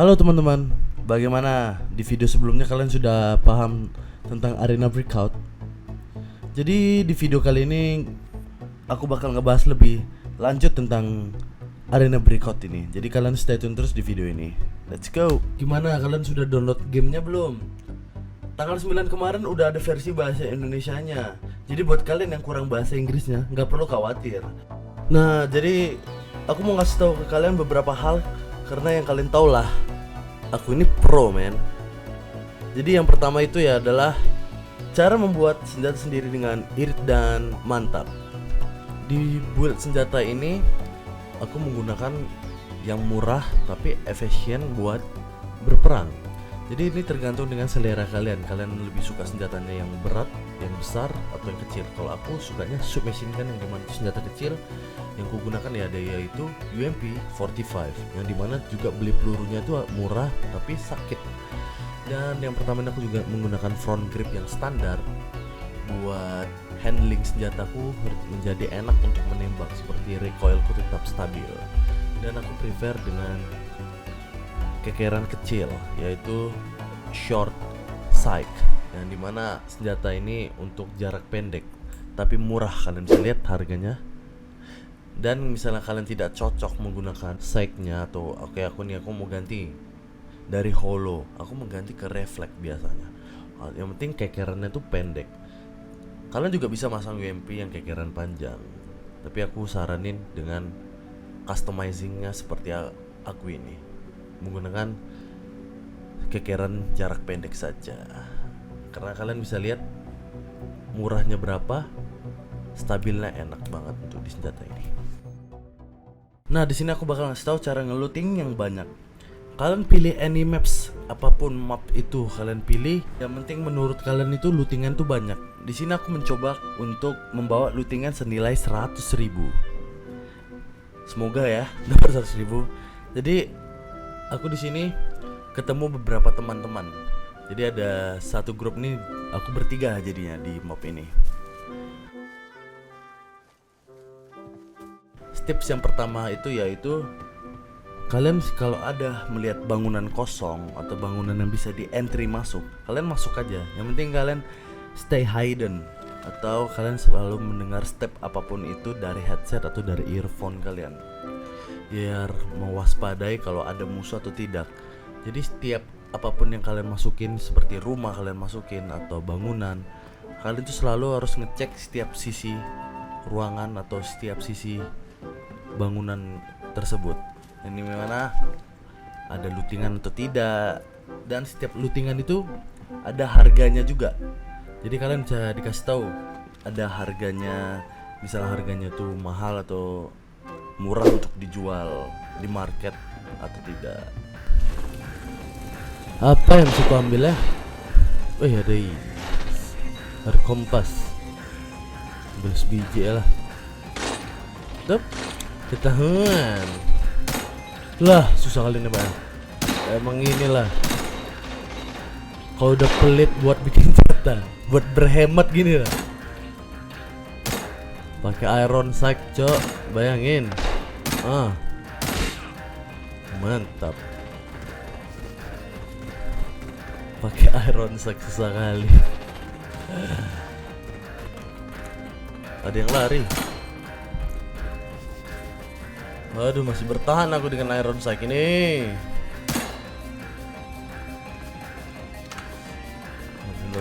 Halo teman-teman, bagaimana di video sebelumnya kalian sudah paham tentang arena breakout? Jadi di video kali ini aku bakal ngebahas lebih lanjut tentang arena breakout ini. Jadi kalian stay tune terus di video ini. Let's go. Gimana, kalian sudah download gamenya belum? Tanggal 9 kemarin udah ada versi bahasa Indonesianya. Jadi buat kalian yang kurang bahasa Inggrisnya nggak perlu khawatir. Nah, jadi aku mau ngasih tahu ke kalian beberapa hal karena yang kalian tahu lah, aku ini pro men. Jadi yang pertama itu ya adalah cara membuat senjata sendiri dengan irit dan mantap. Di build senjata ini aku menggunakan yang murah tapi efisien buat berperang. Jadi ini tergantung dengan selera kalian. Kalian lebih suka senjatanya yang berat, yang besar, atau yang kecil. Kalau aku sukanya submachine gun yang dimana senjata kecil. Yang kugunakan ya ada yaitu UMP 45 yang dimana juga beli pelurunya itu murah tapi sakit. Dan yang pertama ini aku juga menggunakan front grip yang standar buat handling senjataku menjadi enak untuk menembak, seperti recoilku tetap stabil. Dan aku prefer dengan kekeran kecil yaitu short sight yang dimana senjata ini untuk jarak pendek tapi murah. Kalian bisa lihat harganya. Dan misalnya kalian tidak cocok menggunakan sightnya atau aku mau ganti dari hollow, aku mengganti ke reflect biasanya. Yang penting kekerannya tuh pendek. Kalian juga bisa masang UMP yang kekeran panjang, tapi aku saranin dengan customizingnya seperti aku ini, menggunakan kekeran jarak pendek saja. Karena kalian bisa lihat murahnya berapa, stabilnya enak banget untuk di senjata ini. Nah, di sini aku bakal ngasih tahu cara ngelooting yang banyak. Kalian pilih any maps, apapun map itu kalian pilih. Yang penting menurut kalian itu lootingan tuh banyak. Di sini aku mencoba untuk membawa lootingan senilai 100.000. Semoga ya dapat 100.000. Jadi aku di sini ketemu beberapa teman-teman. Jadi ada satu grup nih, aku bertiga jadinya di map ini. Tips yang pertama itu yaitu kalian kalau ada melihat bangunan kosong atau bangunan yang bisa di entry masuk, kalian masuk aja. Yang penting kalian stay hidden atau kalian selalu mendengar step apapun itu dari headset atau dari earphone kalian, biar mewaspadai kalau ada musuh atau tidak. Jadi setiap apapun yang kalian masukin, seperti rumah kalian masukin atau bangunan, kalian tuh selalu harus ngecek setiap sisi ruangan atau setiap sisi bangunan tersebut. Ini mana ada lootingan atau tidak. Dan setiap lootingan itu ada harganya juga. Jadi kalian bisa dikasih tahu ada harganya. Misalnya harganya tuh mahal atau murah untuk dijual di market atau tidak. Apa yang bisa aku ambil ya? Ada ini, ada kompas, ambil sebiji lah. Tuh, ketahuan lah, susah kali nih bang. Emang inilah, kalau udah pelit buat bikin senjata, buat berhemat gini lah, pakai iron sight cok, bayangin. Mantap. Pakai iron sight susah kali. Ada yang lari. Aduh, masih bertahan aku dengan iron sight ini.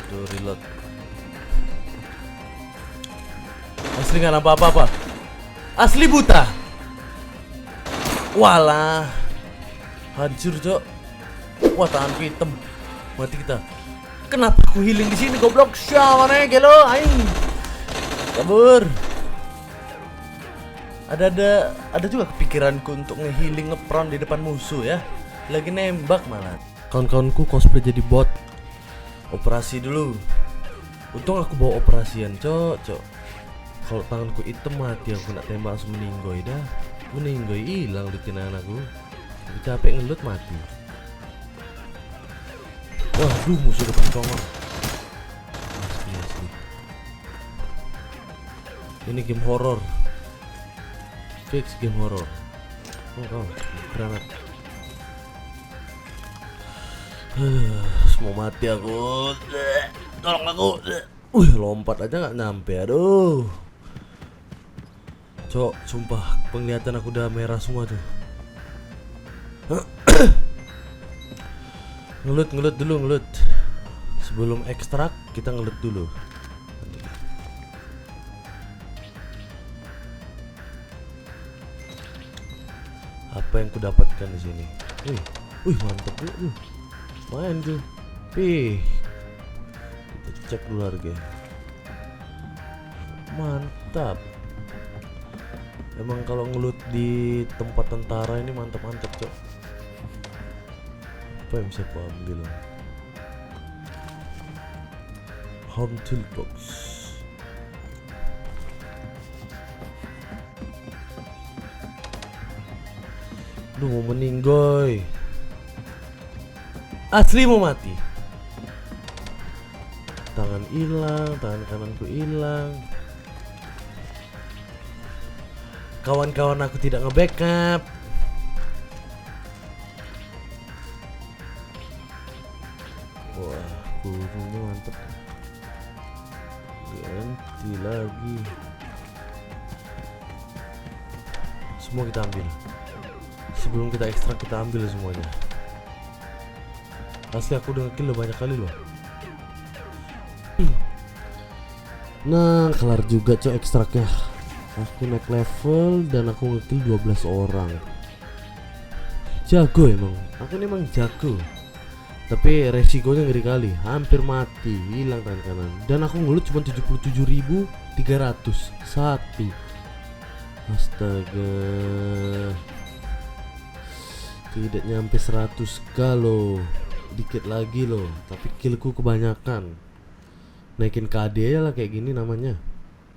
Reload. Asli gak nampak apa-apa. Asli buta. Walah, hancur cok. Wah, tanganku hitam. Mati kita. Kenapa aku healing di sini goblok? Syawane gelo aing. Kabur. Ada juga kepikiranku untuk ngehealing ngeprone di depan musuh ya. Lagi nembak malah. Kawan-kawanku cosplay jadi bot. Operasi dulu. Untung aku bawa operasian, cok. Kalau tanganku hitam mati aku nak tembak langsung meninggoy dah. Meninggoy hilang lutinan aku. Tapi capek ngelut mati. Waduh, musuh depan congor. Asli. Ini game horror. Fix game horror. Oh, granat. Mau mati aku. Tolong aku. Lompat aja nggak nyampe. Aduh. Cok, sumpah penglihatan aku udah merah semua tuh. Ngelut dulu. Sebelum ekstrak kita ngelut dulu. Apa yang kudapatkan di sini? Mantap tuh. Main tuh. Kita cek dulu harga. Mantap. Emang kalau ngelut di tempat tentara ini mantap-mantap, cok. Apa yang bisa aku ambil? Home toolbox. Duh, mau meninggoy. Asli mau mati. Tangan hilang, tangan kananku hilang. Kawan-kawan aku tidak nge-backup. Wah, gurunya mantep. Ganti lagi. Semua kita ambil. Sebelum kita ekstrak kita ambil semuanya. Asli aku udah nge-kill banyak kali loh. Nah, kelar juga cok ekstraknya. Aku naik level dan aku nge-kill 12 orang. Jago emang. Aku ini emang jago. Tapi resikonya ngeri kali. Hampir mati, hilang tangan kanan. Dan aku ngelut cuma 77.300 satu. Astaga. Tidak nyampe 100k loh. Dikit lagi loh. Tapi killku kebanyakan. Naikin KD ya lah kayak gini namanya.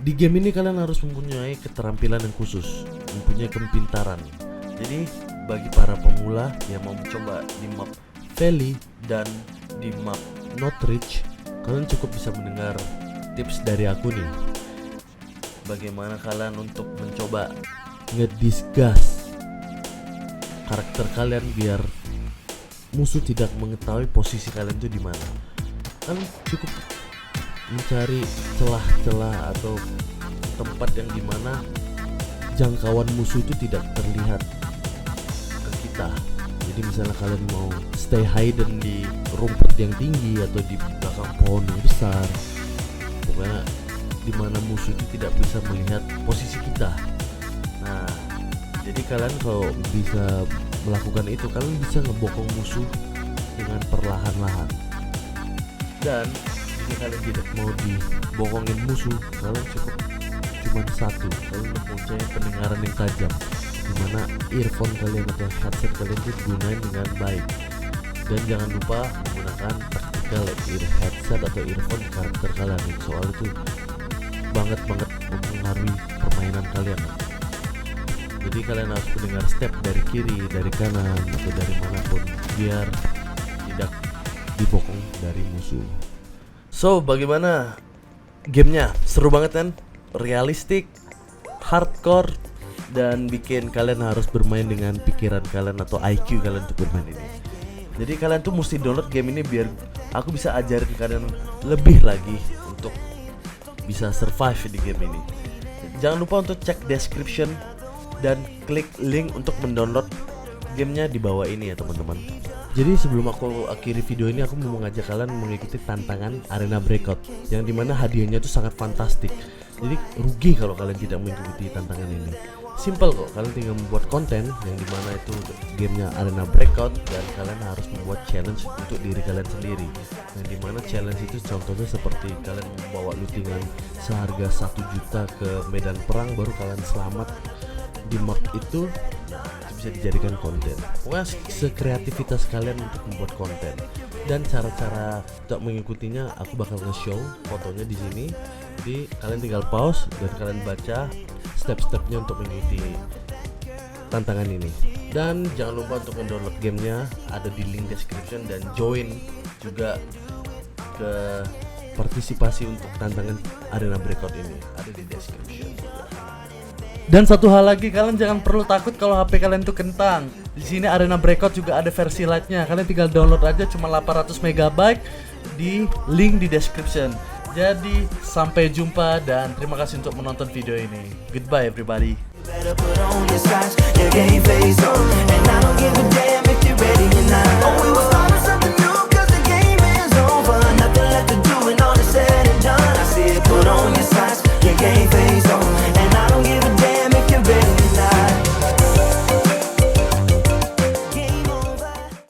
Di game ini kalian harus mempunyai keterampilan yang khusus, mempunyai kepintaran. Jadi bagi para pemula yang mau mencoba di map Valley dan di map Northridge, kalian cukup bisa mendengar tips dari aku nih. Bagaimana kalian untuk mencoba ngediscuss karakter kalian biar musuh tidak mengetahui posisi kalian tuh di mana. Kalian cukup mencari celah-celah atau tempat yang dimana jangkauan musuh itu tidak terlihat ke kita. Jadi misalnya kalian mau stay hidden di rumput yang tinggi atau di belakang pohon yang besar, pokoknya dimana musuh itu tidak bisa melihat posisi kita. Nah, jadi kalian kalau bisa melakukan itu, kalian bisa ngebokong musuh dengan perlahan-lahan. Dan jika kalian tidak mau dibokongin musuh, kalian cukup cuma satu. Kalian mempunyai pendengaran yang tajam, dimana earphone kalian atau headset kalian itu gunain dengan baik. Dan jangan lupa menggunakan tactical ear headset atau earphone karakter kalian. Soal itu banget mempengaruhi permainan kalian. Jadi kalian harus mendengar step dari kiri, dari kanan, atau dari manapun biar tidak dibokong dari musuh. So, bagaimana gamenya? Seru banget kan? Realistik, hardcore, dan bikin kalian harus bermain dengan pikiran kalian atau IQ kalian untuk bermain ini. Jadi kalian tuh mesti download game ini biar aku bisa ajarin kalian lebih lagi untuk bisa survive di game ini. Jangan lupa untuk cek description dan klik link untuk mendownload gamenya di bawah ini ya teman-teman. Jadi sebelum aku akhiri video ini, aku mau mengajak kalian mengikuti tantangan arena breakout, yang dimana hadiahnya itu sangat fantastik. Jadi rugi kalau kalian tidak mengikuti tantangan ini. Simple kok, kalian tinggal membuat konten yang dimana itu gamenya arena breakout, dan kalian harus membuat challenge untuk diri kalian sendiri. Yang dimana challenge itu contohnya seperti kalian membawa lootingan seharga 1 juta ke medan perang, baru kalian selamat di map itu. Itu bisa dijadikan konten. Pokoknya sekreativitas kalian untuk membuat konten. Dan cara-cara untuk mengikutinya aku bakal nge-show fotonya di sini. Jadi kalian tinggal pause dan kalian baca step-stepnya untuk mengikuti tantangan ini. Dan jangan lupa untuk mendownload gamenya, ada di link description, dan join juga ke partisipasi untuk tantangan arena breakout ini, ada di description juga. Dan satu hal lagi, kalian jangan perlu takut kalau HP kalian tuh kentang. Di sini Arena Breakout juga ada versi lite-nya. Kalian tinggal download aja, cuma 800 MB di link di description. Jadi sampai jumpa dan terima kasih untuk menonton video ini. Goodbye everybody. Better put on your socks, your game face on, and I don't give a damn if you're ready or not. Oh, we were starting something new, cause the game is over. Nothing left to do and all is said and done. I said put on your socks, your game face